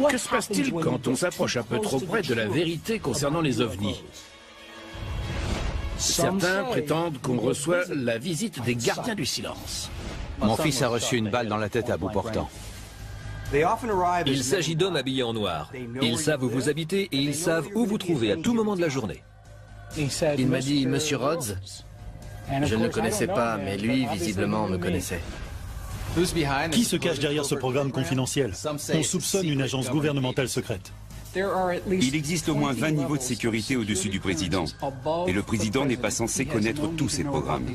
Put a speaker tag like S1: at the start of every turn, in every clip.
S1: Que se passe-t-il quand on s'approche un peu trop près de la vérité concernant les ovnis? Certains prétendent qu'on reçoit la visite des gardiens du silence.
S2: Mon fils a reçu une balle dans la tête à bout portant.
S3: Il s'agit d'hommes habillés en noir. Ils savent où vous habitez et ils savent où vous trouvez à tout moment de la journée.
S4: Il m'a dit « Monsieur Rhodes ». Je ne le connaissais pas, mais lui, visiblement, me connaissait.
S5: Qui se cache derrière ce programme confidentiel? On soupçonne une agence gouvernementale secrète.
S6: Il existe au moins 20 niveaux de sécurité au-dessus du président. Et le président n'est pas censé connaître tous ces programmes.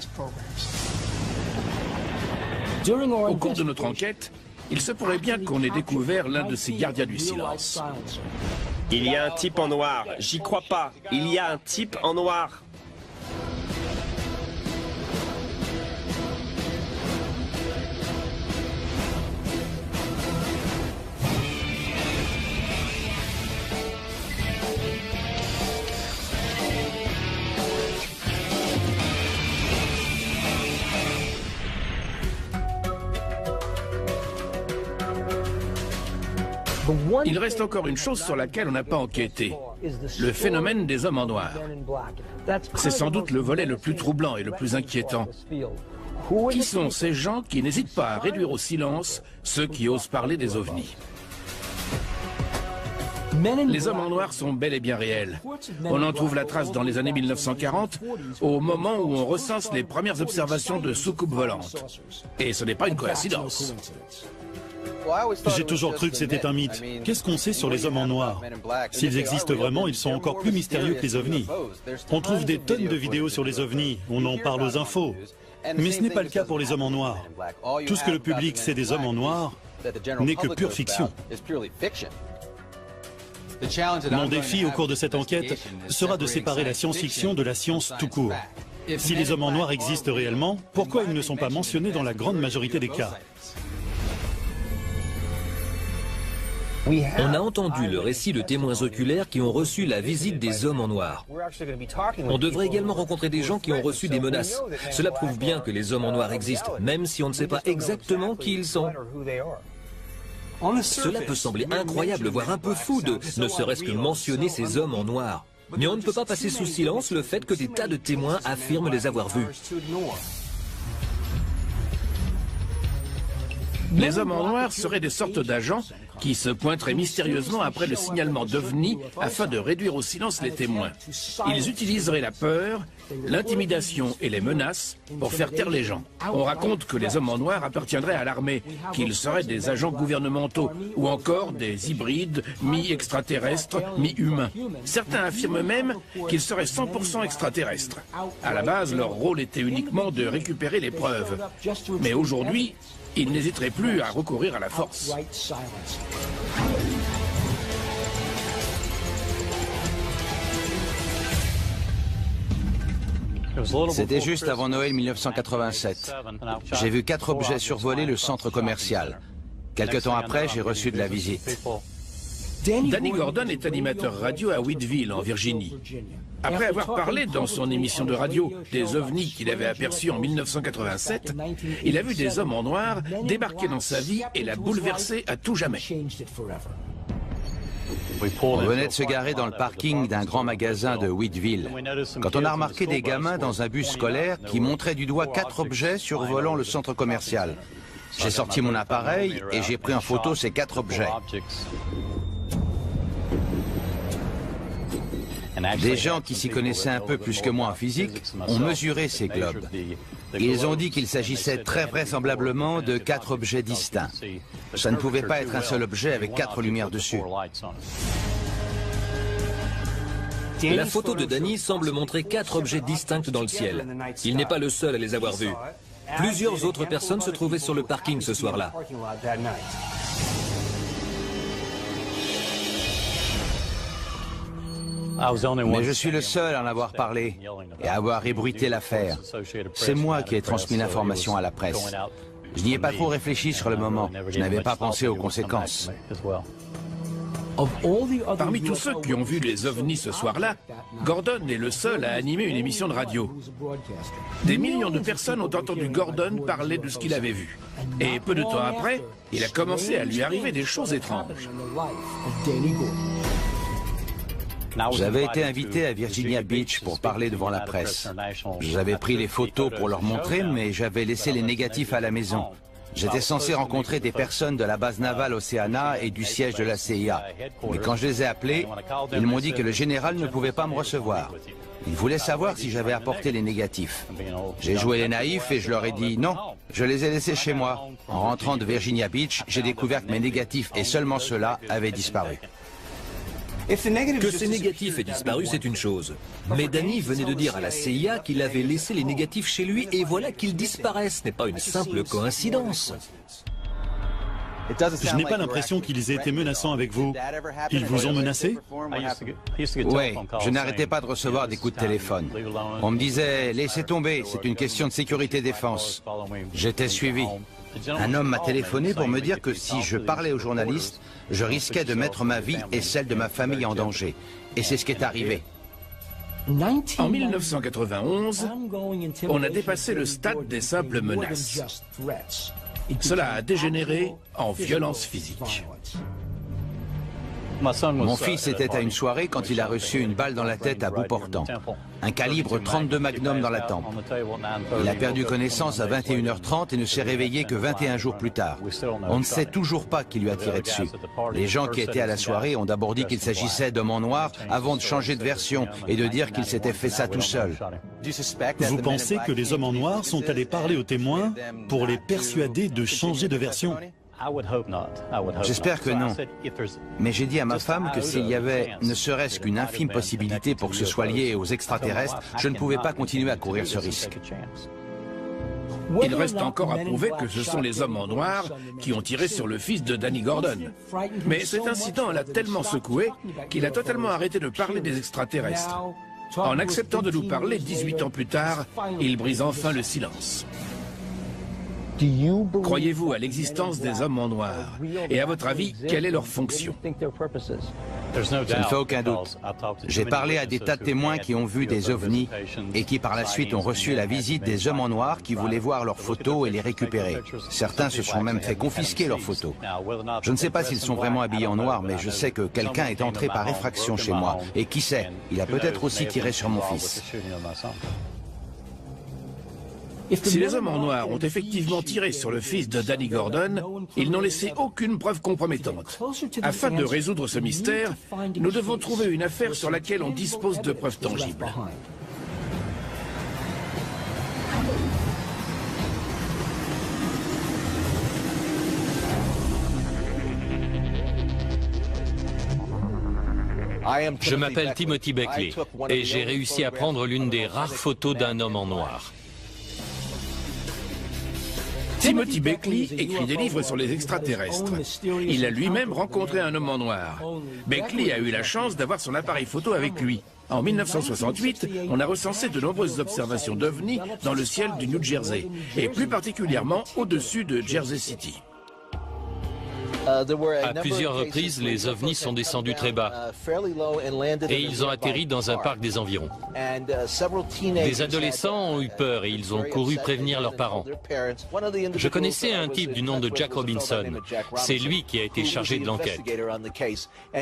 S1: Au cours de notre enquête, il se pourrait bien qu'on ait découvert l'un de ces gardiens du silence.
S7: Il y a un type en noir, j'y crois pas. Il y a un type en noir.
S1: Il reste encore une chose sur laquelle on n'a pas enquêté, le phénomène des hommes en noir. C'est sans doute le volet le plus troublant et le plus inquiétant. Qui sont ces gens qui n'hésitent pas à réduire au silence ceux qui osent parler des ovnis? Les hommes en noir sont bel et bien réels. On en trouve la trace dans les années 1940, au moment où on recense les premières observations de soucoupes volantes. Et ce n'est pas une coïncidence.
S5: J'ai toujours cru que c'était un mythe. Qu'est-ce qu'on sait sur les hommes en noir? S'ils existent vraiment, ils sont encore plus mystérieux que les ovnis. On trouve des tonnes de vidéos sur les ovnis, on en parle aux infos. Mais ce n'est pas le cas pour les hommes en noir. Tout ce que le public sait des hommes en noir n'est que pure fiction. Mon défi au cours de cette enquête sera de séparer la science-fiction de la science tout court. Si les hommes en noir existent réellement, pourquoi ils ne sont pas mentionnés dans la grande majorité des cas?
S3: On a entendu le récit de témoins oculaires qui ont reçu la visite des hommes en noir. On devrait également rencontrer des gens qui ont reçu des menaces. Cela prouve bien que les hommes en noir existent, même si on ne sait pas exactement qui ils sont. Cela peut sembler incroyable, voire un peu fou de ne serait-ce que mentionner ces hommes en noir. Mais on ne peut pas passer sous silence le fait que des tas de témoins affirment les avoir vus.
S1: Les hommes en noir seraient des sortes d'agents qui se pointeraient mystérieusement après le signalement d'OVNI afin de réduire au silence les témoins. Ils utiliseraient la peur, l'intimidation et les menaces pour faire taire les gens. On raconte que les hommes en noir appartiendraient à l'armée, qu'ils seraient des agents gouvernementaux ou encore des hybrides mi-extraterrestres, mi-humains. Certains affirment même qu'ils seraient 100% extraterrestres. À la base, leur rôle était uniquement de récupérer les preuves. Mais aujourd'hui, ils n'hésiteraient plus à recourir à la force.
S2: C'était juste avant Noël 1987. J'ai vu 4 objets survoler le centre commercial. Quelque temps après, j'ai reçu de la visite.
S1: Danny Gordon est animateur radio à Wheatville, en Virginie. Après avoir parlé dans son émission de radio des ovnis qu'il avait aperçus en 1987, il a vu des hommes en noir débarquer dans sa vie et la bouleverser à tout jamais.
S2: On venait de se garer dans le parking d'un grand magasin de Wheatville, quand on a remarqué des gamins dans un bus scolaire qui montraient du doigt 4 objets survolant le centre commercial. J'ai sorti mon appareil et j'ai pris en photo ces 4 objets. Des gens qui s'y connaissaient un peu plus que moi en physique ont mesuré ces globes. Ils ont dit qu'il s'agissait très vraisemblablement de 4 objets distincts. Ça ne pouvait pas être un seul objet avec 4 lumières dessus.
S3: La photo de Danny semble montrer 4 objets distincts dans le ciel. Il n'est pas le seul à les avoir vus. Plusieurs autres personnes se trouvaient sur le parking ce soir-là.
S2: Mais je suis le seul à en avoir parlé et à avoir ébruité l'affaire. C'est moi qui ai transmis l'information à la presse. Je n'y ai pas trop réfléchi sur le moment. Je n'avais pas pensé aux conséquences.
S1: Parmi tous ceux qui ont vu les ovnis ce soir-là, Gordon est le seul à animer une émission de radio. Des millions de personnes ont entendu Gordon parler de ce qu'il avait vu. Et peu de temps après, il a commencé à lui arriver des choses étranges.
S2: J'avais été invité à Virginia Beach pour parler devant la presse. J'avais pris les photos pour leur montrer, mais j'avais laissé les négatifs à la maison. J'étais censé rencontrer des personnes de la base navale Oceana et du siège de la CIA. Mais quand je les ai appelés, ils m'ont dit que le général ne pouvait pas me recevoir. Ils voulaient savoir si j'avais apporté les négatifs. J'ai joué les naïfs et je leur ai dit non, je les ai laissés chez moi. En rentrant de Virginia Beach, j'ai découvert que mes négatifs, et seulement ceux-là, avaient disparu.
S3: Que ces négatifs aient disparu, c'est une chose. Mais Danny venait de dire à la CIA qu'il avait laissé les négatifs chez lui et voilà qu'ils disparaissent. Ce n'est pas une simple coïncidence.
S5: Je n'ai pas l'impression qu'ils aient été menaçants avec vous. Ils vous ont menacé?
S2: Oui, je n'arrêtais pas de recevoir des coups de téléphone. On me disait, laissez tomber, c'est une question de sécurité-défense. J'étais suivi. Un homme m'a téléphoné pour me dire que si je parlais aux journalistes, je risquais de mettre ma vie et celle de ma famille en danger. Et c'est ce qui est arrivé.
S1: En 1991, on a dépassé le stade des simples menaces. Cela a dégénéré en violence physique.
S2: Mon fils était à une soirée quand il a reçu une balle dans la tête à bout portant. Un calibre 32 Magnum dans la tempe. Il a perdu connaissance à 21h30 et ne s'est réveillé que 21 jours plus tard. On ne sait toujours pas qui lui a tiré dessus. Les gens qui étaient à la soirée ont d'abord dit qu'il s'agissait d'hommes en noir avant de changer de version et de dire qu'il s'était fait ça tout seul.
S5: Vous pensez que les hommes en noir sont allés parler aux témoins pour les persuader de changer de version?
S2: J'espère que non. Mais j'ai dit à ma femme que s'il y avait ne serait-ce qu'une infime possibilité pour que ce soit lié aux extraterrestres, je ne pouvais pas continuer à courir ce risque.
S1: Il reste encore à prouver que ce sont les hommes en noir qui ont tiré sur le fils de Danny Gordon. Mais cet incident l'a tellement secoué qu'il a totalement arrêté de parler des extraterrestres. En acceptant de nous parler 18 ans plus tard, il brise enfin le silence. Croyez-vous à l'existence des hommes en noir? Et à votre avis, quelle est leur fonction?
S2: Ça ne fait aucun doute. J'ai parlé à des tas de témoins qui ont vu des ovnis et qui par la suite ont reçu la visite des hommes en noir qui voulaient voir leurs photos et les récupérer. Certains se sont même fait confisquer leurs photos. Je ne sais pas s'ils sont vraiment habillés en noir, mais je sais que quelqu'un est entré par effraction chez moi. Et qui sait, il a peut-être aussi tiré sur mon fils.
S1: Si les hommes en noir ont effectivement tiré sur le fils de Danny Gordon, ils n'ont laissé aucune preuve compromettante. Afin de résoudre ce mystère, nous devons trouver une affaire sur laquelle on dispose de preuves tangibles.
S8: Je m'appelle Timothy Beckley et j'ai réussi à prendre l'une des rares photos d'un homme en noir.
S1: Timothy Beckley écrit des livres sur les extraterrestres. Il a lui-même rencontré un homme en noir. Beckley a eu la chance d'avoir son appareil photo avec lui. En 1968, on a recensé de nombreuses observations d'ovnis dans le ciel du New Jersey, et plus particulièrement au-dessus de Jersey City.
S8: À plusieurs reprises, les ovnis sont descendus très bas et ils ont atterri dans un parc des environs. Des adolescents ont eu peur et ils ont couru prévenir leurs parents. Je connaissais un type du nom de Jack Robinson. C'est lui qui a été chargé de l'enquête.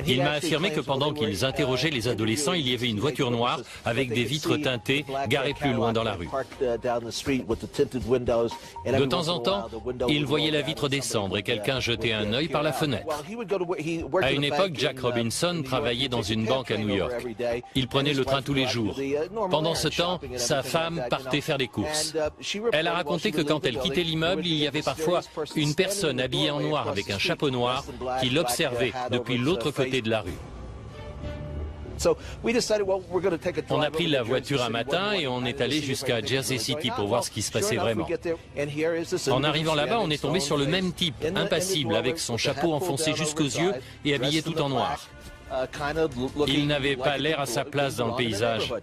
S8: Il m'a affirmé que pendant qu'ils interrogeaient les adolescents, il y avait une voiture noire avec des vitres teintées garée plus loin dans la rue. De temps en temps, il voyait la vitre descendre et quelqu'un jetait un œil par la fenêtre. À une époque, Jack Robinson travaillait dans une banque à New York. Il prenait le train tous les jours. Pendant ce temps, sa femme partait faire des courses. Elle a raconté que quand elle quittait l'immeuble, il y avait parfois une personne habillée en noir avec un chapeau noir qui l'observait depuis l'autre côté de la rue. On a pris la voiture un matin et on est allé jusqu'à Jersey City pour voir ce qui se passait vraiment. En arrivant là-bas, on est tombé sur le même type, impassible, avec son chapeau enfoncé jusqu'aux yeux et habillé tout en noir. Il n'avait pas l'air à sa place dans le paysage.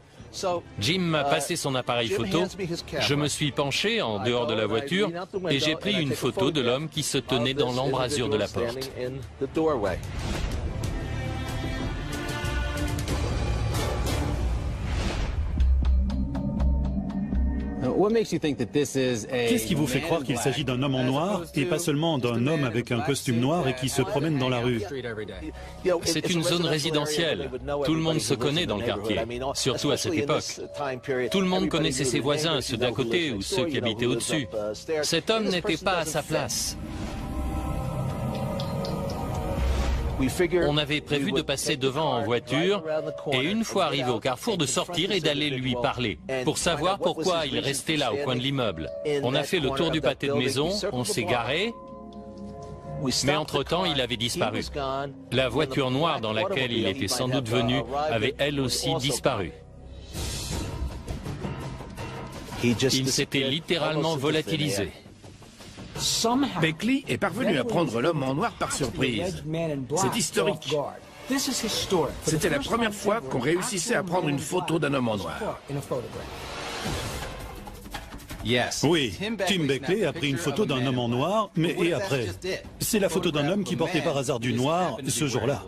S8: Jim m'a passé son appareil photo, je me suis penché en dehors de la voiture et j'ai pris une photo de l'homme qui se tenait dans l'embrasure de la porte.
S5: Qu'est-ce qui vous fait croire qu'il s'agit d'un homme en noir et pas seulement d'un homme avec un costume noir et qui se promène dans la rue?
S8: C'est une zone résidentielle. Tout le monde se connaît dans le quartier, surtout à cette époque. Tout le monde connaissait ses voisins, ceux d'à côté ou ceux qui habitaient au-dessus. Cet homme n'était pas à sa place. On avait prévu de passer devant en voiture et une fois arrivé au carrefour de sortir et d'aller lui parler pour savoir pourquoi il restait là au coin de l'immeuble. On a fait le tour du pâté de maison, on s'est garé, mais entre-temps il avait disparu. La voiture noire dans laquelle il était sans doute venu avait elle aussi disparu. Il s'était littéralement volatilisé.
S1: Beckley est parvenu à prendre l'homme en noir par surprise. C'est historique. C'était la première fois qu'on réussissait à prendre une photo d'un homme en noir.
S5: Oui, Tim Beckley a pris une photo d'un homme en noir, mais et après? C'est la photo d'un homme qui portait par hasard du noir ce jour-là.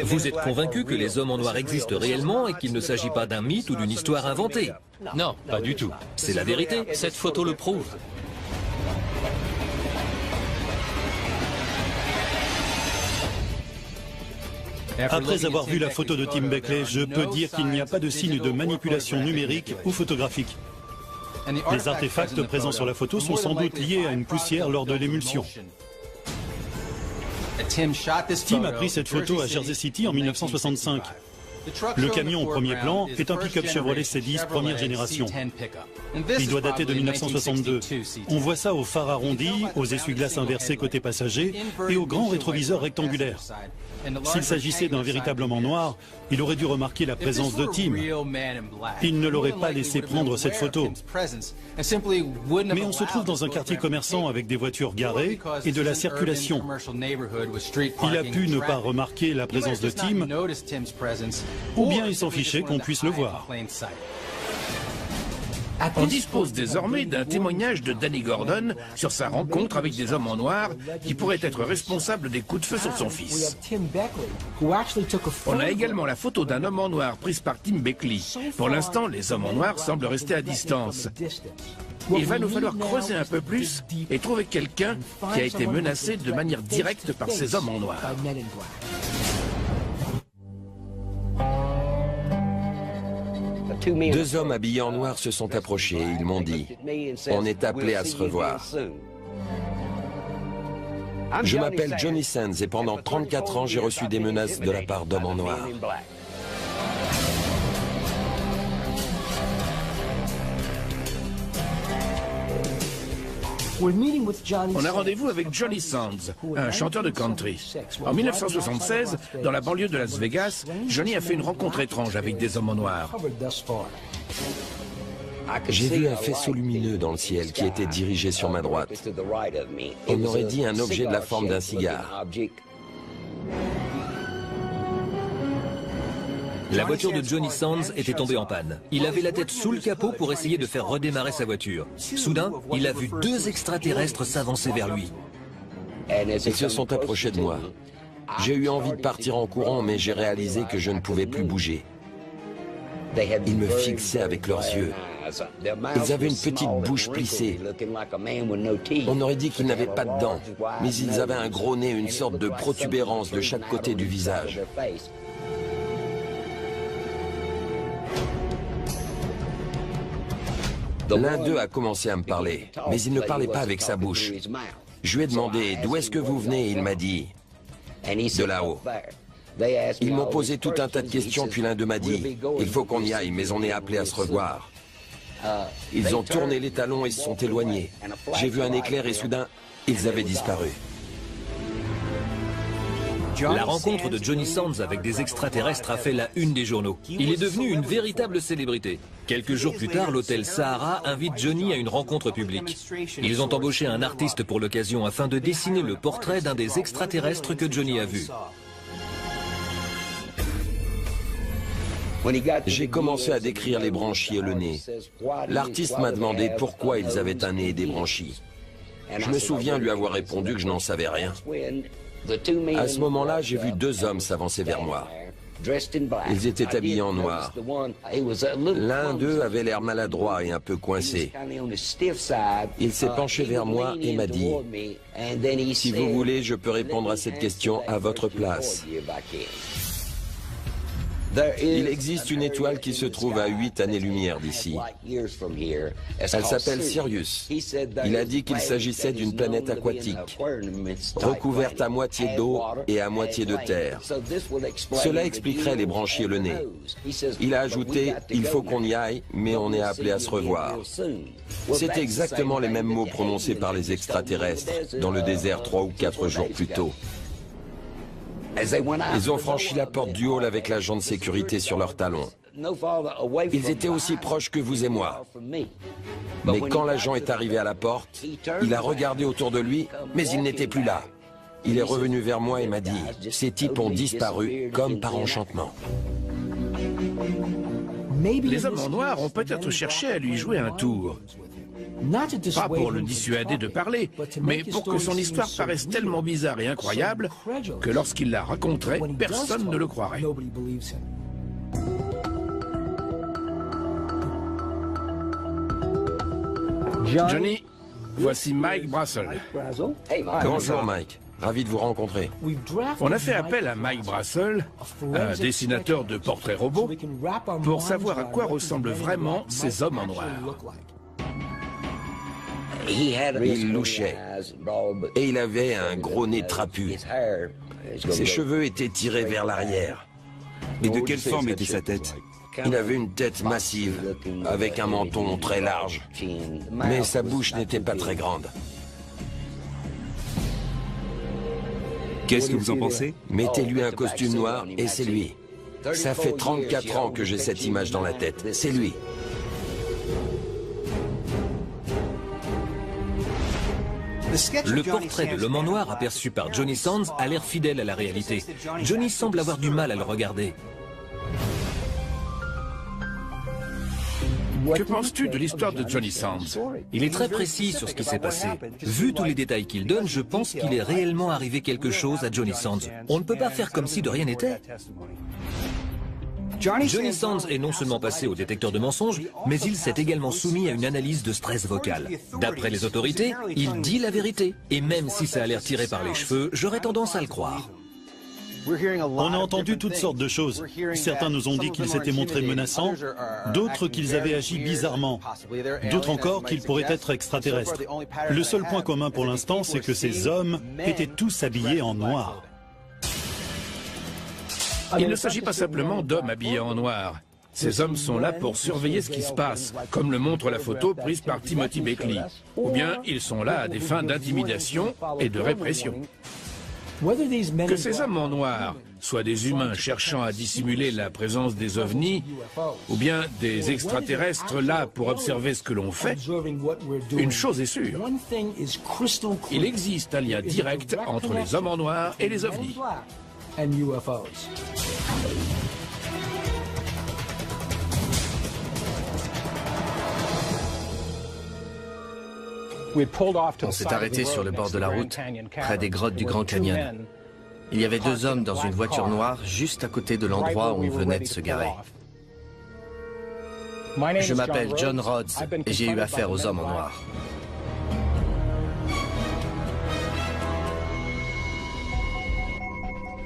S3: Vous êtes convaincu que les hommes en noir existent réellement et qu'il ne s'agit pas d'un mythe ou d'une histoire inventée?
S8: Non, pas du tout.
S3: C'est la vérité.
S8: Cette photo le prouve.
S5: Après avoir vu la photo de Tim Beckley, je peux dire qu'il n'y a pas de signe de manipulation numérique ou photographique. Les artefacts présents sur la photo sont sans doute liés à une poussière lors de l'émulsion. Tim a pris cette photo à Jersey City en 1965. Le camion au premier plan est un pick-up Chevrolet C10 première génération. Il doit dater de 1962. On voit ça aux phares arrondis, aux essuie-glaces inversés côté passager et aux grands rétroviseurs rectangulaires. S'il s'agissait d'un véritable homme en noir, il aurait dû remarquer la présence de Tim. Il ne l'aurait pas laissé prendre cette photo. Mais on se trouve dans un quartier commerçant avec des voitures garées et de la circulation. Il a pu ne pas remarquer la présence de Tim, ou bien il s'en fichait qu'on puisse le voir.
S1: On dispose désormais d'un témoignage de Danny Gordon sur sa rencontre avec des hommes en noir qui pourraient être responsables des coups de feu sur son fils. On a également la photo d'un homme en noir prise par Tim Beckley. Pour l'instant, les hommes en noir semblent rester à distance. Il va nous falloir creuser un peu plus et trouver quelqu'un qui a été menacé de manière directe par ces hommes en noir.
S9: Deux hommes habillés en noir se sont approchés et ils m'ont dit « On est appelé à se revoir ». Je m'appelle Johnny Sands et pendant 34 ans, j'ai reçu des menaces de la part d'hommes en noir.
S1: On a rendez-vous avec Johnny Sands, un chanteur de country. En 1976, dans la banlieue de Las Vegas, Johnny a fait une rencontre étrange avec des hommes en noir.
S9: J'ai vu un faisceau lumineux dans le ciel qui était dirigé sur ma droite. On aurait dit un objet de la forme d'un cigare.
S3: La voiture de Johnny Sands était tombée en panne. Il avait la tête sous le capot pour essayer de faire redémarrer sa voiture. Soudain, il a vu deux extraterrestres s'avancer vers lui.
S9: Ils se sont approchés de moi. J'ai eu envie de partir en courant, mais j'ai réalisé que je ne pouvais plus bouger. Ils me fixaient avec leurs yeux. Ils avaient une petite bouche plissée. On aurait dit qu'ils n'avaient pas de dents, mais ils avaient un gros nez, une sorte de protubérance de chaque côté du visage. L'un d'eux a commencé à me parler, mais il ne parlait pas avec sa bouche. Je lui ai demandé « D'où est-ce que vous venez ?» Il m'a dit « De là-haut ». Ils m'ont posé tout un tas de questions, puis l'un d'eux m'a dit « Il faut qu'on y aille, mais on est appelé à se revoir ». Ils ont tourné les talons et se sont éloignés. J'ai vu un éclair et soudain, ils avaient disparu.
S3: La rencontre de Johnny Sands avec des extraterrestres a fait la une des journaux. Il est devenu une véritable célébrité. Quelques jours plus tard, l'hôtel Sahara invite Johnny à une rencontre publique. Ils ont embauché un artiste pour l'occasion afin de dessiner le portrait d'un des extraterrestres que Johnny a vu.
S9: J'ai commencé à décrire les branchies et le nez. L'artiste m'a demandé pourquoi ils avaient un nez et des branchies. Je me souviens lui avoir répondu que je n'en savais rien. À ce moment-là, j'ai vu deux hommes s'avancer vers moi. Ils étaient habillés en noir. L'un d'eux avait l'air maladroit et un peu coincé. Il s'est penché vers moi et m'a dit « Si vous voulez, je peux répondre à cette question à votre place. » Il existe une étoile qui se trouve à 8 années-lumière d'ici. Elle s'appelle Sirius. Il a dit qu'il s'agissait d'une planète aquatique, recouverte à moitié d'eau et à moitié de terre. Cela expliquerait les branchies et le nez. Il a ajouté « Il faut qu'on y aille, mais on est appelé à se revoir ». C'est exactement les mêmes mots prononcés par les extraterrestres dans le désert 3 ou 4 jours plus tôt. Ils ont franchi la porte du hall avec l'agent de sécurité sur leurs talons. Ils étaient aussi proches que vous et moi. Mais quand l'agent est arrivé à la porte, il a regardé autour de lui, mais il n'était plus là. Il est revenu vers moi et m'a dit « Ces types ont disparu comme par enchantement. »
S1: Les hommes en noir ont peut-être cherché à lui jouer un tour. Pas pour le dissuader de parler, mais pour que son histoire paraisse tellement bizarre et incroyable que lorsqu'il la raconterait, personne ne le croirait. Johnny, voici Mike Brassel.
S9: Bonjour Mike, ravi de vous rencontrer.
S1: On a fait appel à Mike Brassel, un dessinateur de portraits robots, pour savoir à quoi ressemblent vraiment ces hommes en noir.
S9: Il louchait, et il avait un gros nez trapu. Ses cheveux étaient tirés vers l'arrière.
S6: Et de quelle forme était sa tête?
S9: Il avait une tête massive, avec un menton très large, mais sa bouche n'était pas très grande.
S6: Qu'est-ce que vous en pensez?
S9: Mettez-lui un costume noir et c'est lui. Ça fait 34 ans que j'ai cette image dans la tête, c'est lui.
S3: Le portrait de l'homme en noir aperçu par Johnny Sands a l'air fidèle à la réalité. Johnny semble avoir du mal à le regarder.
S1: Que penses-tu de l'histoire de Johnny Sands?
S3: Il est très précis sur ce qui s'est passé. Vu tous les détails qu'il donne, je pense qu'il est réellement arrivé quelque chose à Johnny Sands. On ne peut pas faire comme si de rien n'était. Johnny Sands est non seulement passé au détecteur de mensonges, mais il s'est également soumis à une analyse de stress vocal. D'après les autorités, il dit la vérité. Et même si ça a l'air tiré par les cheveux, j'aurais tendance à le croire.
S5: On a entendu toutes sortes de choses. Certains nous ont dit qu'ils s'étaient montrés menaçants, d'autres qu'ils avaient agi bizarrement, d'autres encore qu'ils pourraient être extraterrestres. Le seul point commun pour l'instant, c'est que ces hommes étaient tous habillés en noir.
S1: Il ne s'agit pas simplement d'hommes habillés en noir. Ces hommes sont là pour surveiller ce qui se passe, comme le montre la photo prise par Timothy Beckley. Ou bien ils sont là à des fins d'intimidation et de répression. Que ces hommes en noir soient des humains cherchant à dissimuler la présence des ovnis, ou bien des extraterrestres là pour observer ce que l'on fait, une chose est sûre. Il existe un lien direct entre les hommes en noir et les ovnis.
S4: On s'est arrêté sur le bord de la route, près des grottes du Grand Canyon. Il y avait deux hommes dans une voiture noire juste à côté de l'endroit où on venait de se garer. Je m'appelle John Rhodes et j'ai eu affaire aux hommes en noir.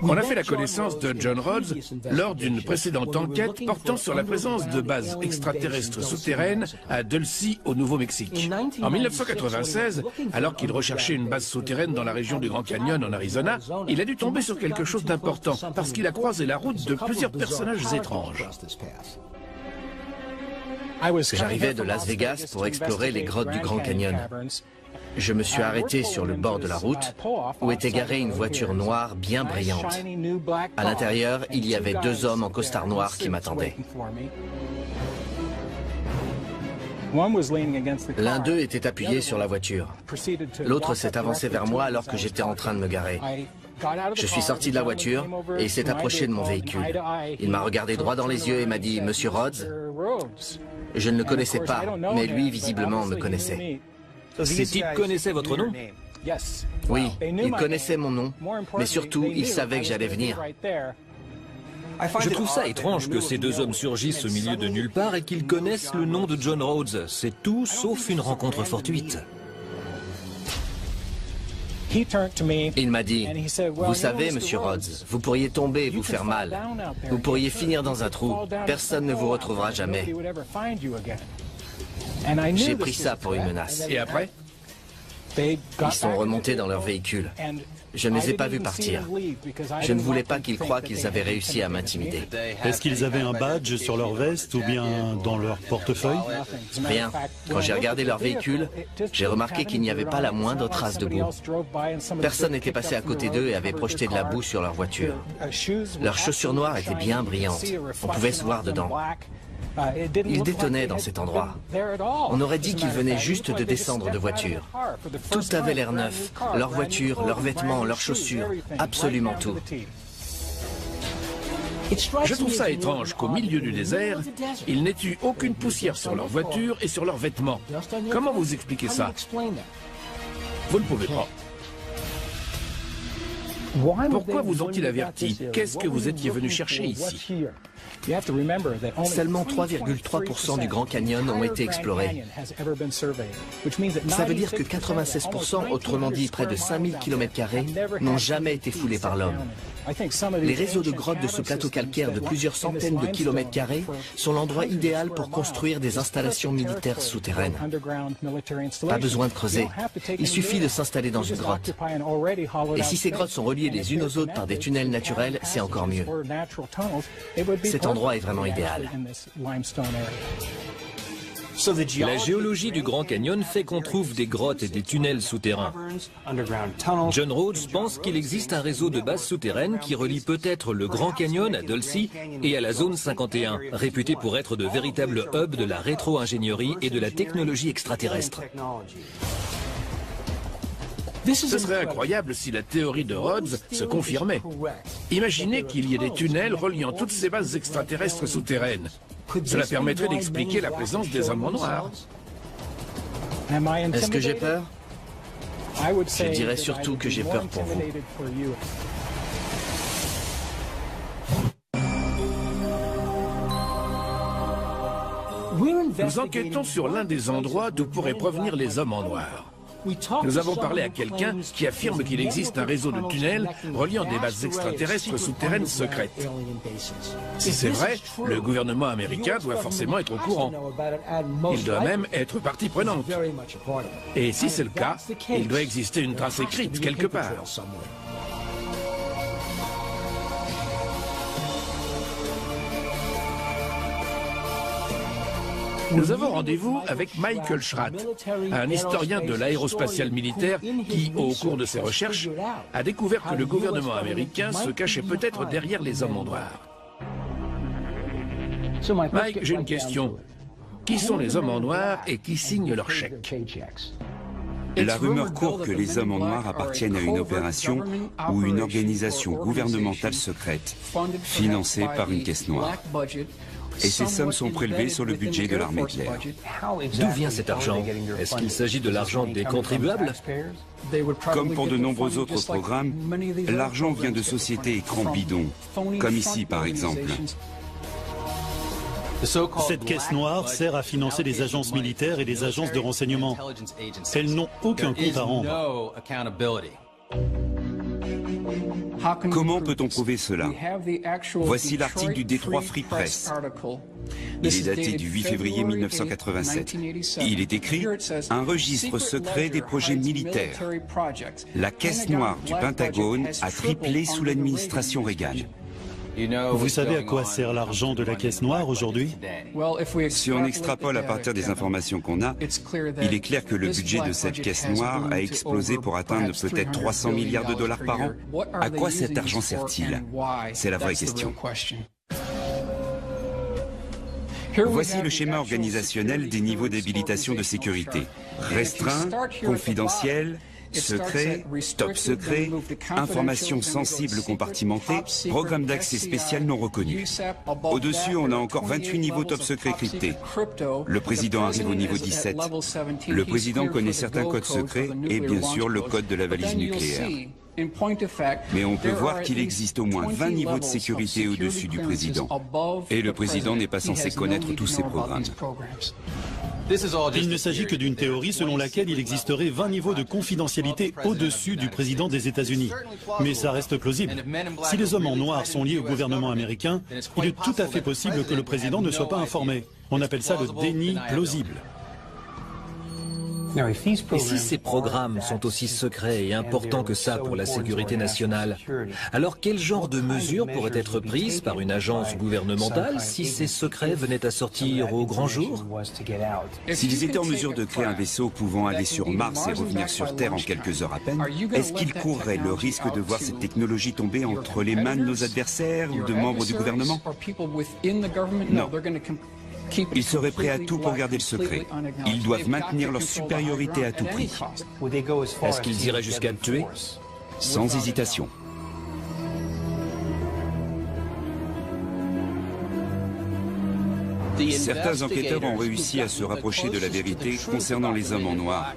S1: On a fait la connaissance de John Rhodes lors d'une précédente enquête portant sur la présence de bases extraterrestres souterraines à Dulce, au Nouveau-Mexique. En 1996, alors qu'il recherchait une base souterraine dans la région du Grand Canyon en Arizona, il a dû tomber sur quelque chose d'important parce qu'il a croisé la route de plusieurs personnages étranges.
S4: J'arrivais de Las Vegas pour explorer les grottes du Grand Canyon. Je me suis arrêté sur le bord de la route où était garée une voiture noire bien brillante. À l'intérieur, il y avait deux hommes en costard noir qui m'attendaient. L'un d'eux était appuyé sur la voiture. L'autre s'est avancé vers moi alors que j'étais en train de me garer. Je suis sorti de la voiture et il s'est approché de mon véhicule. Il m'a regardé droit dans les yeux et m'a dit « Monsieur Rhodes ?» Je ne le connaissais pas, mais lui, visiblement, me connaissait.
S3: Ces types connaissaient votre nom?
S4: Oui, ils connaissaient mon nom, mais surtout, ils savaient que j'allais venir.
S3: Je trouve ça étrange que ces deux hommes surgissent au milieu de nulle part et qu'ils connaissent le nom de John Rhodes. C'est tout sauf une rencontre fortuite.
S4: Il m'a dit, vous savez, monsieur Rhodes, vous pourriez tomber et vous faire mal. Vous pourriez finir dans un trou. Personne ne vous retrouvera jamais. J'ai pris ça pour une menace.
S1: Et après?
S4: Ils sont remontés dans leur véhicule. Je ne les ai pas vus partir. Je ne voulais pas qu'ils croient qu'ils avaient réussi à m'intimider.
S5: Est-ce qu'ils avaient un badge sur leur veste ou bien dans leur portefeuille?
S4: Rien. Quand j'ai regardé leur véhicule, j'ai remarqué qu'il n'y avait pas la moindre trace de boue. Personne n'était passé à côté d'eux et avait projeté de la boue sur leur voiture. Leurs chaussures noires étaient bien brillantes. On pouvait se voir dedans. Ils détonnaient dans cet endroit. On aurait dit qu'ils venaient juste de descendre de voiture. Tout avait l'air neuf. Leur voiture, leurs vêtements, leurs chaussures, absolument tout.
S1: Je trouve ça étrange qu'au milieu du désert, ils n'aient eu aucune poussière sur leur voiture et sur leurs vêtements. Comment vous expliquez ça? Vous ne pouvez pas. Pourquoi vous ont-ils averti? Qu'est-ce que vous étiez venu chercher ici?
S4: Seulement 3,3% du Grand Canyon ont été explorés. Ça veut dire que 96%, autrement dit près de 5000 km², n'ont jamais été foulés par l'homme. Les réseaux de grottes de ce plateau calcaire de plusieurs centaines de kilomètres carrés sont l'endroit idéal pour construire des installations militaires souterraines. Pas besoin de creuser, il suffit de s'installer dans une grotte. Et si ces grottes sont reliées les unes aux autres par des tunnels naturels, c'est encore mieux. Cet endroit est vraiment idéal.
S3: La géologie du Grand Canyon fait qu'on trouve des grottes et des tunnels souterrains. John Rhodes pense qu'il existe un réseau de bases souterraines qui relie peut-être le Grand Canyon à Dulce et à la zone 51, réputée pour être de véritables hubs de la rétro-ingénierie et de la technologie extraterrestre.
S1: Ce serait incroyable si la théorie de Rhodes se confirmait. Imaginez qu'il y ait des tunnels reliant toutes ces bases extraterrestres souterraines. Cela permettrait d'expliquer la présence des hommes en noir.
S4: Est-ce que j'ai peur? Je dirais surtout que j'ai peur pour vous.
S1: Nous enquêtons sur l'un des endroits d'où pourraient provenir les hommes en noir. Nous avons parlé à quelqu'un qui affirme qu'il existe un réseau de tunnels reliant des bases extraterrestres souterraines secrètes. Si c'est vrai, le gouvernement américain doit forcément être au courant. Il doit même être partie prenante. Et si c'est le cas, il doit exister une trace écrite quelque part. Nous avons rendez-vous avec Michael Schratt, un historien de l'aérospatiale militaire qui, au cours de ses recherches, a découvert que le gouvernement américain se cachait peut-être derrière les hommes en noir. Mike, j'ai une question. Qui sont les hommes en noir et qui signent leurs chèques?
S6: La rumeur court que les hommes en noir appartiennent à une opération ou une organisation gouvernementale secrète, financée par une caisse noire. Et ces sommes sont prélevées sur le budget de l'armée de l'air.
S3: D'où vient cet argent? Est-ce qu'il s'agit de l'argent des contribuables?
S6: Comme pour de nombreux autres programmes, l'argent vient de sociétés écrans bidons, comme ici par exemple.
S5: Cette caisse noire sert à financer les agences militaires et les agences de renseignement. Elles n'ont aucun compte à rendre.
S6: Comment peut-on prouver cela? Voici l'article du Detroit Free Press. Il est daté du 8 février 1987. Il est écrit « Un registre secret des projets militaires. La caisse noire du Pentagone a triplé sous l'administration Reagan. »
S5: Vous savez à quoi sert l'argent de la caisse noire aujourd'hui?
S6: Si on extrapole à partir des informations qu'on a, il est clair que le budget de cette caisse noire a explosé pour atteindre peut-être 300 milliards de dollars par an. À quoi cet argent sert-il? C'est la vraie question. Voici le schéma organisationnel des niveaux d'habilitation de sécurité. Restreint, confidentiel, secret, top secret, informations sensibles compartimentées, programme d'accès spécial non reconnu. Au-dessus, on a encore 28 niveaux top secret cryptés. Le président arrive au niveau 17. Le président connaît certains codes secrets et bien sûr le code de la valise nucléaire. Mais on peut voir qu'il existe au moins 20 niveaux de sécurité au-dessus du président. Et le président n'est pas censé connaître tous ces programmes.
S5: Il ne s'agit que d'une théorie selon laquelle il existerait 20 niveaux de confidentialité au-dessus du président des États-Unis. Mais ça reste plausible. Si les hommes en noir sont liés au gouvernement américain, il est tout à fait possible que le président ne soit pas informé. On appelle ça le déni plausible.
S3: Et si ces programmes sont aussi secrets et importants que ça pour la sécurité nationale, alors quel genre de mesures pourraient être prises par une agence gouvernementale si ces secrets venaient à sortir au grand jour?
S6: S'ils étaient en mesure de créer un vaisseau pouvant aller sur Mars et revenir sur Terre en quelques heures à peine, est-ce qu'ils courraient le risque de voir cette technologie tomber entre les mains de nos adversaires ou de membres du gouvernement? Non. Ils seraient prêts à tout pour garder le secret. Ils doivent maintenir leur supériorité à tout prix.
S3: Est-ce qu'ils iraient jusqu'à le tuer?
S6: Sans hésitation. Certains enquêteurs ont réussi à se rapprocher de la vérité concernant les hommes en noir.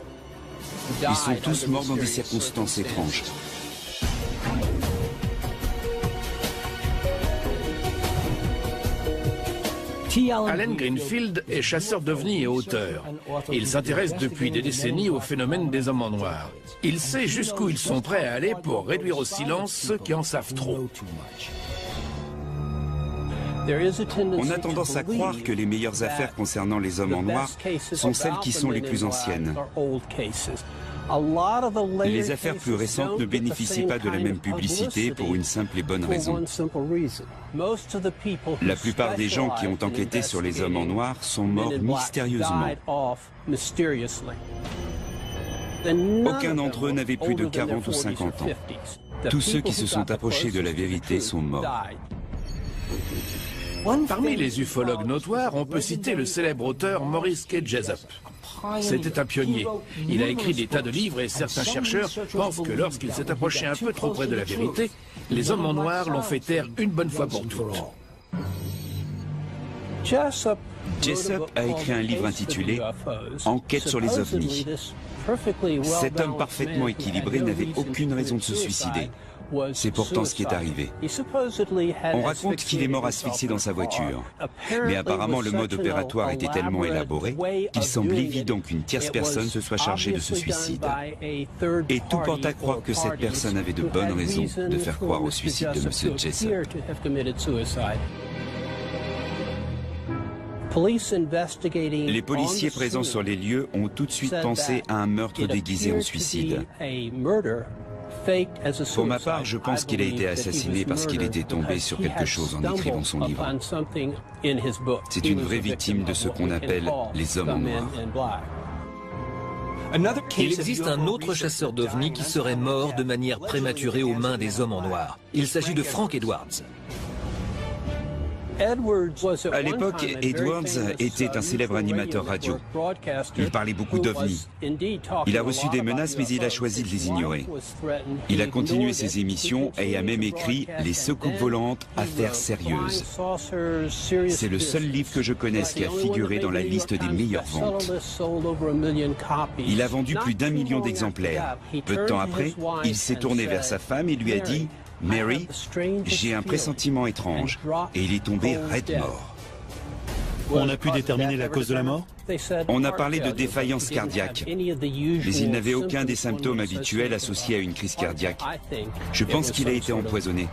S6: Ils sont tous morts dans des circonstances étranges.
S1: Allen Greenfield est chasseur d'ovnis et auteur. Il s'intéresse depuis des décennies au phénomène des hommes en noir. Il sait jusqu'où ils sont prêts à aller pour réduire au silence ceux qui en savent trop.
S6: On a tendance à croire que les meilleures affaires concernant les hommes en noir sont celles qui sont les plus anciennes. Les affaires plus récentes ne bénéficient pas de la même publicité pour une simple et bonne raison. La plupart des gens qui ont enquêté sur les hommes en noir sont morts mystérieusement. Aucun d'entre eux n'avait plus de 40 ou 50 ans. Tous ceux qui se sont approchés de la vérité sont morts.
S1: Parmi les ufologues notoires, on peut citer le célèbre auteur Maurice K. Jessup. C'était un pionnier. Il a écrit des tas de livres et certains chercheurs pensent que lorsqu'il s'est approché un peu trop près de la vérité, les hommes en noir l'ont fait taire une bonne fois pour toutes.
S6: Jessup a écrit un livre intitulé « Enquête sur les ovnis ». Cet homme parfaitement équilibré n'avait aucune raison de se suicider. C'est pourtant ce qui est arrivé. On raconte qu'il est mort asphyxié dans sa voiture. Mais apparemment, le mode opératoire était tellement élaboré qu'il semble évident qu'une tierce personne se soit chargée de ce suicide. Et tout porte à croire que cette personne avait de bonnes raisons de faire croire au suicide de M. Jessup. Les policiers présents sur les lieux ont tout de suite pensé à un meurtre déguisé en suicide. Pour ma part, je pense qu'il a été assassiné parce qu'il était tombé sur quelque chose en écrivant son livre. C'est une vraie victime de ce qu'on appelle les hommes en noir.
S3: Il existe un autre chasseur d'ovnis qui serait mort de manière prématurée aux mains des hommes en noir. Il s'agit de Frank Edwards.
S6: À l'époque, Edwards était un célèbre animateur radio. Il parlait beaucoup d'ovnis. Il a reçu des menaces, mais il a choisi de les ignorer. Il a continué ses émissions et a même écrit « Les soucoupes volantes, affaires sérieuses ». C'est le seul livre que je connaisse qui a figuré dans la liste des meilleures ventes. Il a vendu plus d'1 million d'exemplaires. Peu de temps après, il s'est tourné vers sa femme et lui a dit « Mary, j'ai un pressentiment étrange. » Et il est tombé raide mort.
S5: On a pu déterminer la cause de la mort?
S6: On a parlé de défaillance cardiaque, mais il n'avait aucun des symptômes habituels associés à une crise cardiaque. Je pense qu'il a été empoisonné.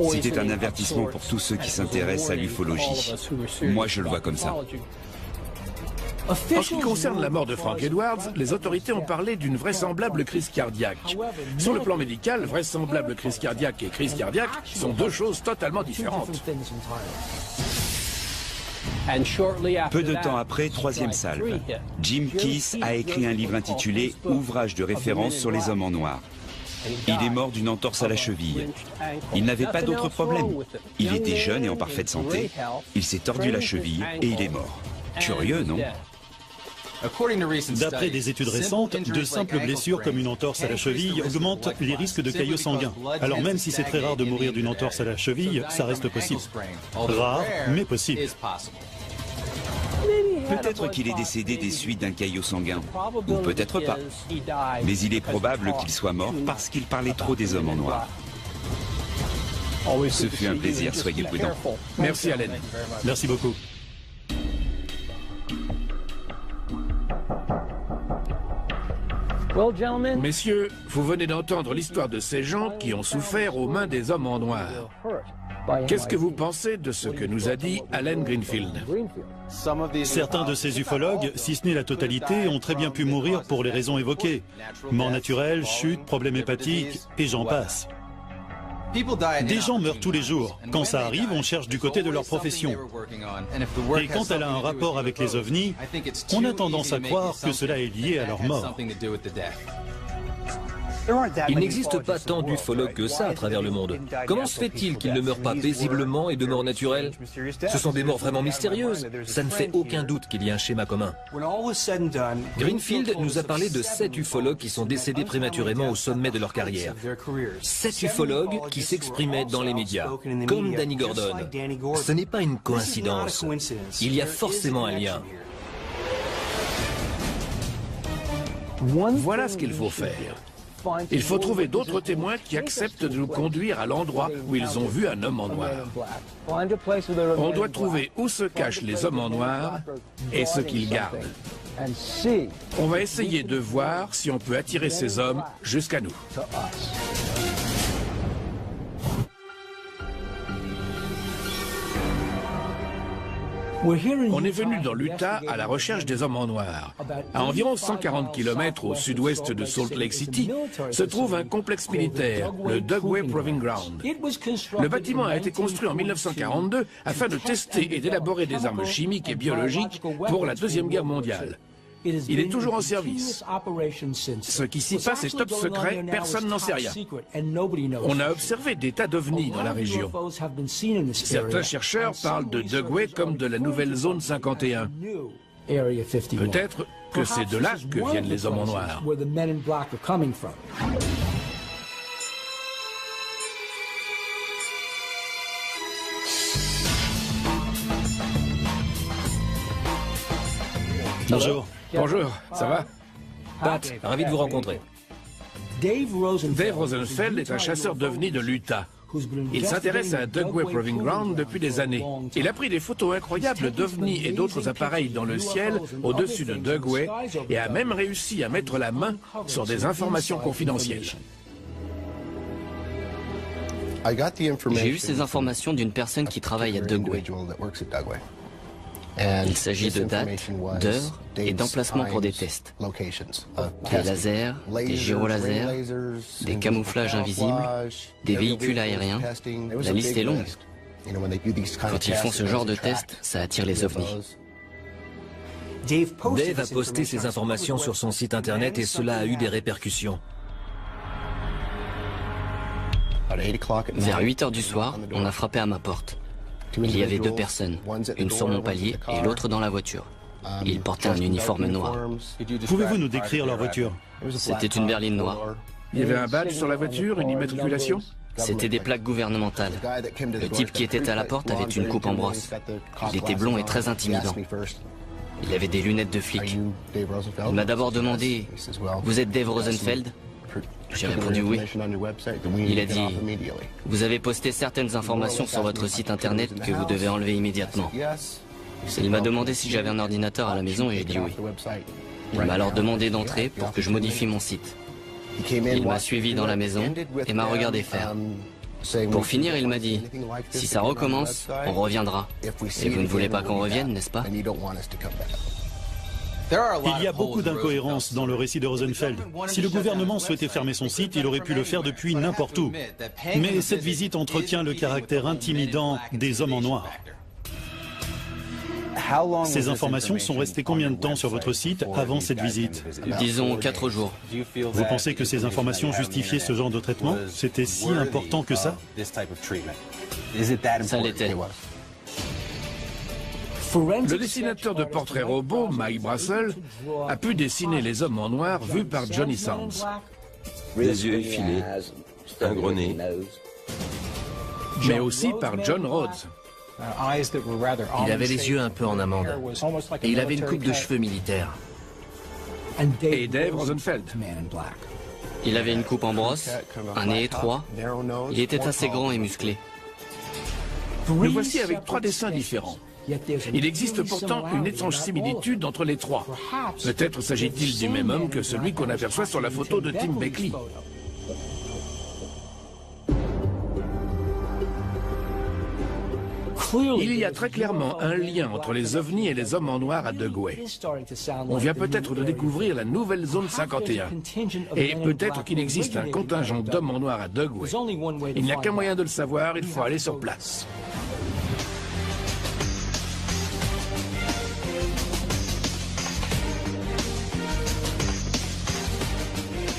S6: C'était un avertissement pour tous ceux qui s'intéressent à l'ufologie. Moi, je le vois comme ça.
S1: En ce qui concerne la mort de Frank Edwards, les autorités ont parlé d'une vraisemblable crise cardiaque. Sur le plan médical, vraisemblable crise cardiaque et crise cardiaque sont deux choses totalement différentes.
S6: Peu de temps après, troisième salve, Jim Keith a écrit un livre intitulé « Ouvrage de référence sur les hommes en noir ». Il est mort d'une entorse à la cheville. Il n'avait pas d'autre problème. Il était jeune et en parfaite santé. Il s'est tordu la cheville et il est mort. Curieux, non ?
S5: D'après des études récentes, de simples blessures comme une entorse à la cheville augmentent les risques de caillots sanguins. Alors même si c'est très rare de mourir d'une entorse à la cheville, ça reste possible. Rare, mais possible.
S6: Peut-être qu'il est décédé des suites d'un caillot sanguin, ou peut-être pas. Mais il est probable qu'il soit mort parce qu'il parlait trop des hommes en noir. Ce fut un plaisir, soyez prudents.
S1: Merci Allen.
S5: Merci beaucoup.
S1: Messieurs, vous venez d'entendre l'histoire de ces gens qui ont souffert aux mains des hommes en noir. Qu'est-ce que vous pensez de ce que nous a dit Allen Greenfield?
S5: Certains de ces ufologues, si ce n'est la totalité, ont très bien pu mourir pour les raisons évoquées. Mort naturelle, chute, problèmes hépatiques, et j'en passe. Des gens meurent tous les jours. Quand ça arrive, on cherche du côté de leur profession. Et quand elle a un rapport avec les ovnis, on a tendance à croire que cela est lié à leur mort.
S3: Il n'existe pas tant d'ufologues que ça à travers le monde. Comment se fait-il qu'ils ne meurent pas paisiblement et de mort naturelle? Ce sont des morts vraiment mystérieuses. Ça ne fait aucun doute qu'il y a un schéma commun. Greenfield nous a parlé de 7 ufologues qui sont décédés prématurément au sommet de leur carrière. 7 ufologues qui s'exprimaient dans les médias, comme Danny Gordon. Ce n'est pas une coïncidence. Il y a forcément un lien.
S1: Voilà ce qu'il faut faire. Il faut trouver d'autres témoins qui acceptent de nous conduire à l'endroit où ils ont vu un homme en noir. On doit trouver où se cachent les hommes en noir et ce qu'ils gardent. On va essayer de voir si on peut attirer ces hommes jusqu'à nous. On est venu dans l'Utah à la recherche des hommes en noir. À environ 140 km au sud-ouest de Salt Lake City se trouve un complexe militaire, le Dugway Proving Ground. Le bâtiment a été construit en 1942 afin de tester et d'élaborer des armes chimiques et biologiques pour la Deuxième Guerre mondiale. Il est toujours en service. Ce qui s'y passe est top secret, personne n'en sait rien. On a observé des tas d'ovnis dans la région. Certains chercheurs parlent de Dugway comme de la nouvelle zone 51. Peut-être que c'est de là que viennent les hommes en noir.
S5: Bonjour.
S1: Bonjour, ça va?
S3: Pat, ravi de vous rencontrer.
S1: Dave Rosenfeld est un chasseur d'ovnis de l'Utah. Il s'intéresse à Dugway Proving Ground depuis des années. Il a pris des photos incroyables d'ovnis et d'autres appareils dans le ciel au-dessus de Dugway et a même réussi à mettre la main sur des informations confidentielles.
S10: J'ai eu ces informations d'une personne qui travaille à Dugway. Il s'agit de dates, d'heures et d'emplacements pour des tests. Des lasers, des gyrolasers, des camouflages invisibles, des véhicules aériens. La liste est longue. Quand ils font ce genre de tests, ça attire les ovnis.
S3: Dave a posté ces informations sur son site internet et cela a eu des répercussions.
S10: Vers 8 heures du soir, on a frappé à ma porte. Il y avait 2 personnes, une sur mon palier et l'autre dans la voiture. Ils portaient un uniforme noir.
S5: Pouvez-vous nous décrire leur voiture?
S10: C'était une berline noire.
S1: Il y avait un badge sur la voiture, une immatriculation?
S10: C'était des plaques gouvernementales. Le type qui était à la porte avait une coupe en brosse. Il était blond et très intimidant. Il avait des lunettes de flic. Il m'a d'abord demandé « Vous êtes Dave Rosenfeld ?» J'ai répondu oui. Il a dit « Vous avez posté certaines informations sur votre site internet que vous devez enlever immédiatement. » Il m'a demandé si j'avais un ordinateur à la maison et j'ai dit oui. Il m'a alors demandé d'entrer pour que je modifie mon site. Il m'a suivi dans la maison et m'a regardé faire. Pour finir, il m'a dit « Si ça recommence, on reviendra. Et vous ne voulez pas qu'on revienne, n'est-ce pas ?»
S5: Il y a beaucoup d'incohérences dans le récit de Rosenfeld. Si le gouvernement souhaitait fermer son site, il aurait pu le faire depuis n'importe où. Mais cette visite entretient le caractère intimidant des hommes en noir. Ces informations sont restées combien de temps sur votre site avant cette visite?
S10: Disons 4 jours.
S5: Vous pensez que ces informations justifiaient ce genre de traitement? C'était si important que ça?
S10: Ça l'était.
S1: Le dessinateur de portraits robots, Mike Brassel, a pu dessiner les hommes en noir vus par Johnny Sands.
S9: Des yeux effilés, un gros nez.
S1: Mais aussi par John Rhodes.
S4: Il avait les yeux un peu en amande. Et il avait une coupe de cheveux militaire.
S1: Et Dave Rosenfeld.
S10: Il avait une coupe en brosse, un nez étroit. Il était assez grand et musclé.
S1: Le voici avec 3 dessins différents. Il existe pourtant une étrange similitude entre les 3. Peut-être s'agit-il du même homme que celui qu'on aperçoit sur la photo de Tim Beckley. Il y a très clairement un lien entre les ovnis et les hommes en noir à Dugway. On vient peut-être de découvrir la nouvelle zone 51. Et peut-être qu'il existe un contingent d'hommes en noir à Dugway. Il n'y a qu'un moyen de le savoir, il faut aller sur place.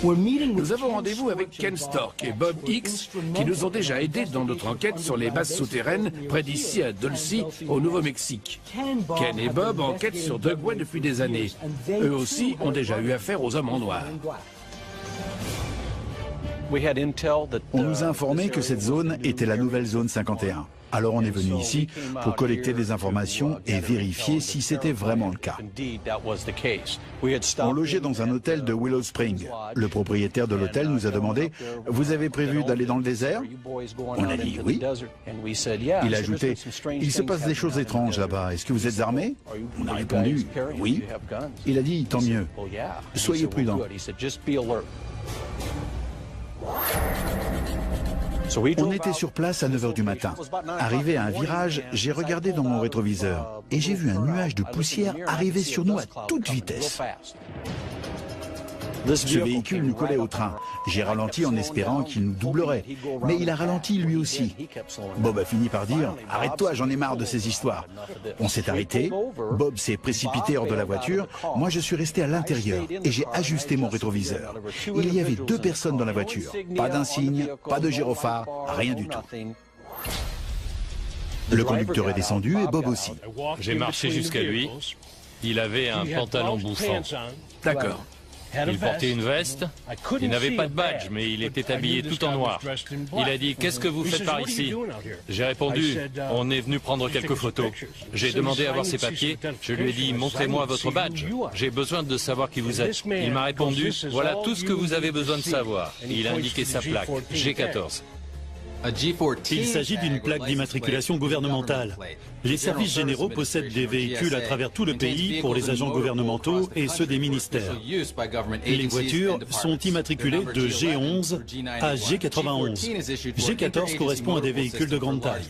S1: Nous avons rendez-vous avec Ken Stork et Bob Hicks qui nous ont déjà aidés dans notre enquête sur les bases souterraines près d'ici à Dulce, au Nouveau-Mexique. Ken et Bob enquêtent sur Dugway depuis des années. Eux aussi ont déjà eu affaire aux hommes en noir.
S11: On nous a informé que cette zone était la nouvelle zone 51. Alors on est venu ici pour collecter des informations et vérifier si c'était vraiment le cas. On logeait dans un hôtel de Willow Spring. Le propriétaire de l'hôtel nous a demandé « Vous avez prévu d'aller dans le désert ?» On a dit « Oui ». Il a ajouté « Il se passe des choses étranges là-bas. Est-ce que vous êtes armés ?» On a répondu « Oui ». Il a dit « Tant mieux. Soyez prudents. » On était sur place à 9 h du matin. Arrivé à un virage, j'ai regardé dans mon rétroviseur et j'ai vu un nuage de poussière arriver sur nous à toute vitesse. Ce véhicule nous collait au train. J'ai ralenti en espérant qu'il nous doublerait. Mais il a ralenti lui aussi. Bob a fini par dire « Arrête-toi, j'en ai marre de ces histoires ». On s'est arrêté. Bob s'est précipité hors de la voiture. Moi, je suis resté à l'intérieur et j'ai ajusté mon rétroviseur. Il y avait 2 personnes dans la voiture. Pas d'insigne, pas de gyrophare, rien du tout. Le conducteur est descendu et Bob aussi.
S8: J'ai marché jusqu'à lui. Il avait un pantalon bouffant.
S1: D'accord.
S8: Il portait une veste, il n'avait pas de badge, mais il était habillé tout en noir. Il a dit « Qu'est-ce que vous faites par ici ?» J'ai répondu « On est venu prendre quelques photos. » J'ai demandé à voir ses papiers. Je lui ai dit « Montrez-moi votre badge. J'ai besoin de savoir qui vous êtes. » Il m'a répondu « Voilà tout ce que vous avez besoin de savoir. » Il a indiqué sa plaque, G14.
S5: Il s'agit d'une plaque d'immatriculation gouvernementale. Les services généraux possèdent des véhicules à travers tout le pays pour les agents gouvernementaux et ceux des ministères. Les voitures sont immatriculées de G11 à G91. G14 correspond à des véhicules de grande taille.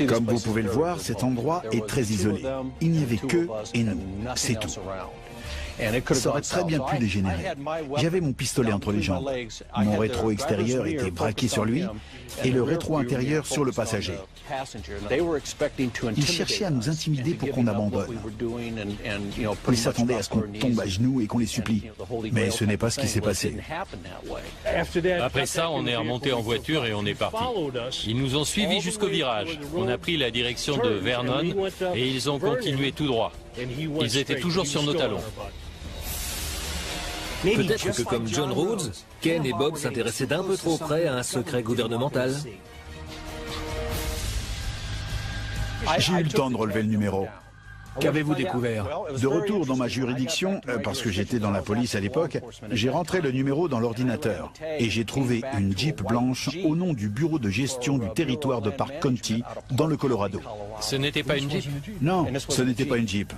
S11: Comme vous pouvez le voir, cet endroit est très isolé. Il n'y avait que et nous, c'est tout. Ça aurait très bien pu dégénérer. J'avais mon pistolet entre les jambes. Mon rétro extérieur était braqué sur lui et le rétro intérieur sur le passager. Ils cherchaient à nous intimider pour qu'on abandonne. Ils s'attendaient à ce qu'on tombe à genoux et qu'on les supplie. Mais ce n'est pas ce qui s'est passé.
S8: Après ça, on est remonté en voiture et on est parti. Ils nous ont suivis jusqu'au virage. On a pris la direction de Vernon et ils ont continué tout droit. Ils étaient toujours sur nos talons.
S3: Peut-être que comme John Rhodes, Ken et Bob s'intéressaient d'un peu trop près à un secret gouvernemental.
S11: J'ai eu le temps de relever le numéro.
S1: Qu'avez-vous découvert?
S11: De retour dans ma juridiction, parce que j'étais dans la police à l'époque, j'ai rentré le numéro dans l'ordinateur et j'ai trouvé une Jeep blanche au nom du bureau de gestion du territoire de Park County dans le Colorado.
S8: Ce n'était pas une Jeep?
S11: Non, ce n'était pas une Jeep.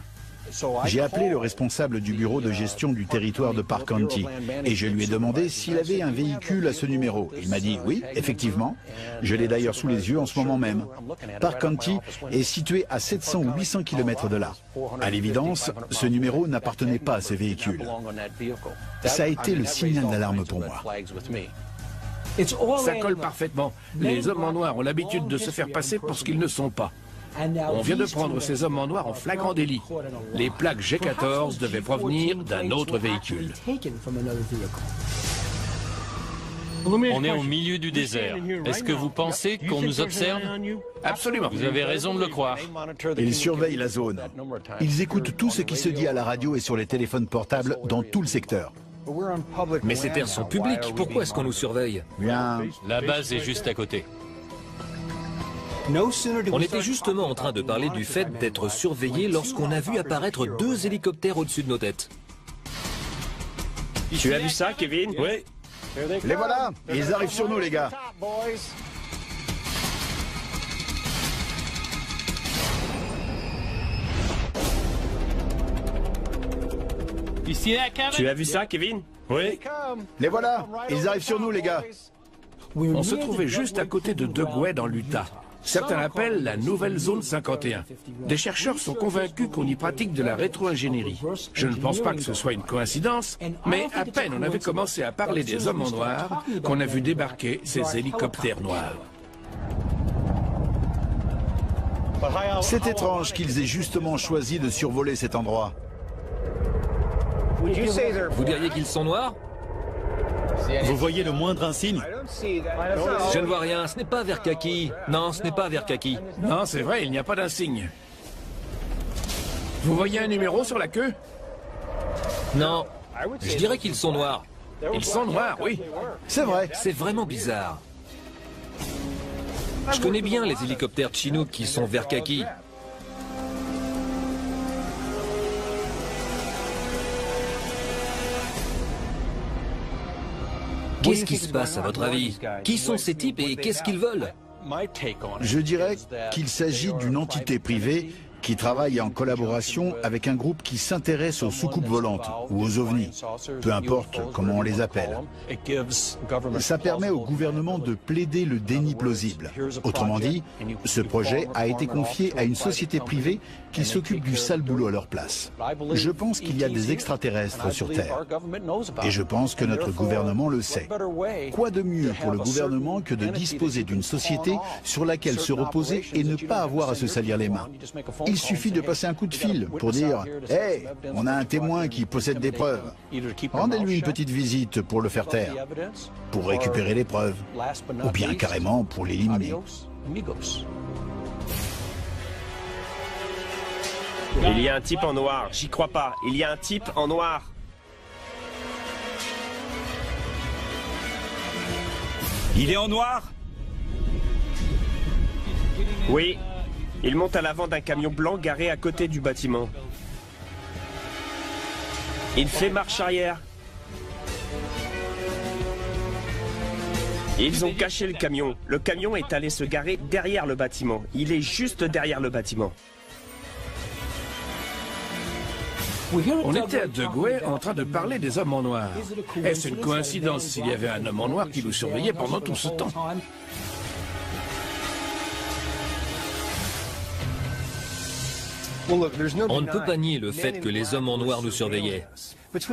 S11: J'ai appelé le responsable du bureau de gestion du territoire de Park County et je lui ai demandé s'il avait un véhicule à ce numéro. Il m'a dit oui, effectivement. Je l'ai d'ailleurs sous les yeux en ce moment même. Park County est situé à 700 ou 800 km de là. À l'évidence, ce numéro n'appartenait pas à ce véhicule. Ça a été le signal d'alarme pour moi.
S1: Ça colle parfaitement. Les hommes en noir ont l'habitude de se faire passer pour ce qu'ils ne sont pas. On vient de prendre ces hommes en noir en flagrant délit. Les plaques G14 devaient provenir d'un autre véhicule.
S8: On est au milieu du désert. Est-ce que vous pensez qu'on nous observe?
S1: Absolument.
S8: Vous avez raison de le croire.
S11: Ils surveillent la zone. Ils écoutent tout ce qui se dit à la radio et sur les téléphones portables dans tout le secteur.
S3: Mais ces terres sont publiques, pourquoi est-ce qu'on nous surveille?
S11: Bien.
S8: La base est juste à côté.
S3: On était justement en train de parler du fait d'être surveillé lorsqu'on a vu apparaître 2 hélicoptères au-dessus de nos têtes.
S7: Tu as vu ça, Kevin?
S5: Oui.
S11: Les voilà. Ils arrivent sur nous, les gars.
S7: Tu as vu ça, Kevin?
S5: Oui.
S11: Les voilà. Ils arrivent sur nous, les gars.
S1: On se trouvait juste à côté de Dugway dans l'Utah. Certains l'appellent la nouvelle zone 51. Des chercheurs sont convaincus qu'on y pratique de la rétro-ingénierie. Je ne pense pas que ce soit une coïncidence, mais à peine on avait commencé à parler des hommes en noir qu'on a vu débarquer ces hélicoptères noirs.
S11: C'est étrange qu'ils aient justement choisi de survoler cet endroit.
S3: Vous diriez qu'ils sont noirs?
S5: Vous voyez le moindre insigne?
S3: Je ne vois rien, ce n'est pas vert kaki. Non, ce n'est pas vert kaki.
S1: Non, c'est vrai, il n'y a pas d'insigne. Vous voyez un numéro sur la queue?
S3: Non, je dirais qu'ils sont noirs.
S1: Ils sont noirs, oui.
S11: C'est vrai.
S3: C'est vraiment bizarre. Je connais bien les hélicoptères Chinook qui sont vert kaki. Qu'est-ce qui se passe à votre avis? Qui sont ces types et qu'est-ce qu'ils veulent?
S11: Je dirais qu'il s'agit d'une entité privée qui travaille en collaboration avec un groupe qui s'intéresse aux soucoupes volantes ou aux ovnis, peu importe comment on les appelle. Ça permet au gouvernement de plaider le déni plausible. Autrement dit, ce projet a été confié à une société privée qui s'occupe du sale boulot à leur place. Je pense qu'il y a des extraterrestres sur Terre. Et je pense que notre gouvernement le sait. Quoi de mieux pour le gouvernement que de disposer d'une société sur laquelle se reposer et ne pas avoir à se salir les mains? Il suffit de passer un coup de fil pour dire « Hey, on a un témoin qui possède des preuves. Rendez-lui une petite visite pour le faire taire, pour récupérer les preuves, ou bien carrément pour l'éliminer. »
S7: Il y a un type en noir, j'y crois pas. Il y a un type en noir.
S6: Il est en noir?
S7: Oui. Il monte à l'avant d'un camion blanc garé à côté du bâtiment. Il fait marche arrière. Ils ont caché le camion. Le camion est allé se garer derrière le bâtiment. Il est juste derrière le bâtiment.
S1: On était à Dugway en train de parler des hommes en noir. Est-ce une coïncidence s'il y avait un homme en noir qui nous surveillait pendant tout ce temps?
S3: On ne peut pas nier le fait que les hommes en noir nous surveillaient.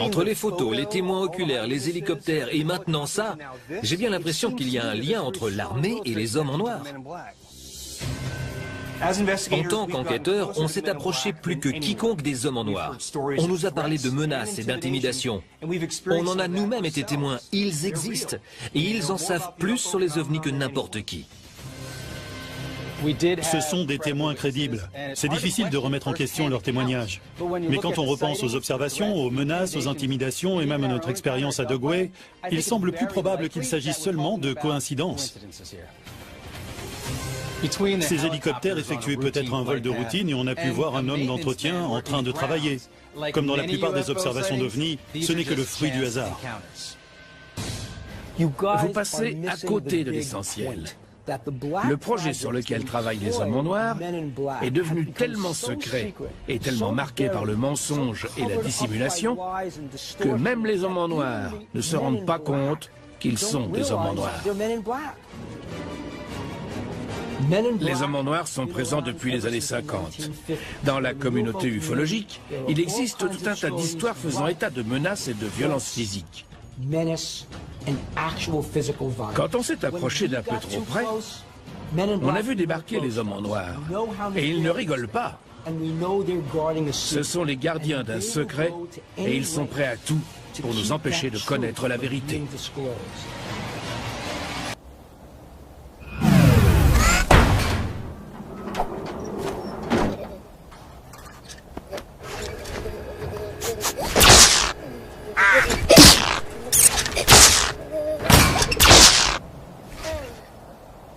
S3: Entre les photos, les témoins oculaires, les hélicoptères et maintenant ça, j'ai bien l'impression qu'il y a un lien entre l'armée et les hommes en noir. En tant qu'enquêteur, on s'est approché plus que quiconque des hommes en noir. On nous a parlé de menaces et d'intimidation. On en a nous-mêmes été témoins. Ils existent. Et ils en savent plus sur les ovnis que n'importe qui.
S5: Ce sont des témoins crédibles. C'est difficile de remettre en question leurs témoignages. Mais quand on repense aux observations, aux menaces, aux intimidations et même à notre expérience à Dugway, il semble plus probable qu'il s'agisse seulement de coïncidences. Ces hélicoptères effectuaient peut-être un vol de routine et on a pu voir un homme d'entretien en train de travailler. Comme dans la plupart des observations d'OVNI, ce n'est que le fruit du hasard.
S1: Vous passez à côté de l'essentiel. Le projet sur lequel travaillent les hommes en noir est devenu tellement secret et tellement marqué par le mensonge et la dissimulation que même les hommes en noir ne se rendent pas compte qu'ils sont des hommes en noir. Les hommes en noir sont présents depuis les années 50. Dans la communauté ufologique, il existe tout un tas d'histoires faisant état de menaces et de violences physiques. Quand on s'est approché d'un peu trop près, on a vu débarquer les hommes en noir. Et ils ne rigolent pas. Ce sont les gardiens d'un secret et ils sont prêts à tout pour nous empêcher de connaître la vérité.